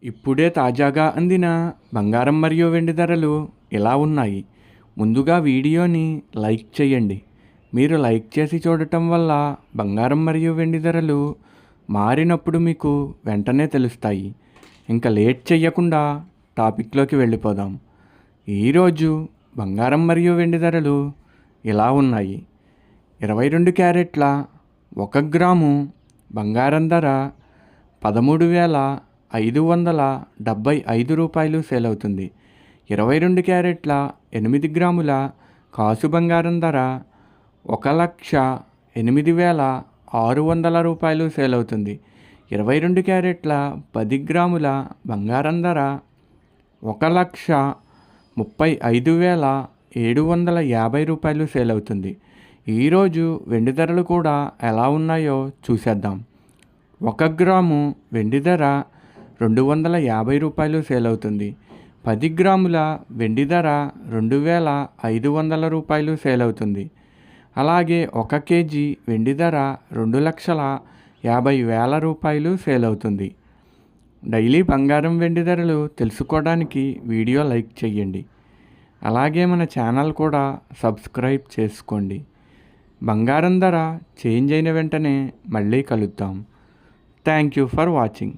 ఇప్పుడే తాజాగా అందిన బంగారం మరియు వెండి ధరలు ఎలా ఉన్నాయి? ముందుగా వీడియోని లైక్ చేయండి. మీరు లైక్ చేసి చూడటం వల్ల బంగారం మరియు వెండి ధరలు మారినప్పుడు మీకు వెంటనే తెలుస్తాయి. ఇంకా లేట్ చేయకుండా టాపిక్లోకి వెళ్ళిపోదాం. ఈరోజు బంగారం మరియు వెండి ధరలు ఎలా ఉన్నాయి? 22 క్యారెట్ల 1 గ్రాము బంగారం ధర 13,575 రూపాయలు సేల్ అవుతుంది. 22 క్యారెట్ల 8 గ్రాముల కాసు బంగారం ధర 1,08,600 రూపాయలు సేల్ అవుతుంది. 22 క్యారెట్ల 10 గ్రాముల బంగారం ధర 1,35,750 రూపాయలు సేల్ అవుతుంది. ఈరోజు వెండి ధరలు కూడా ఎలా ఉన్నాయో చూసేద్దాం. 1 గ్రాము వెండి ధర 250 రూపాయలు సేల్ అవుతుంది. 10 గ్రాముల వెండి ధర 2,500 రూపాయలు సేల్ అవుతుంది. అలాగే 1 కేజీ వెండి ధర 2,50,000 రూపాయలు సేల్ అవుతుంది. డైలీ బంగారం వెండి ధరలు తెలుసుకోవడానికి వీడియో లైక్ చేయండి. అలాగే మన ఛానల్ కూడా సబ్స్క్రైబ్ చేసుకోండి. బంగారం ధర చేంజ్ అయిన వెంటనే మళ్ళీ కలుద్దాం. Thank you for watching.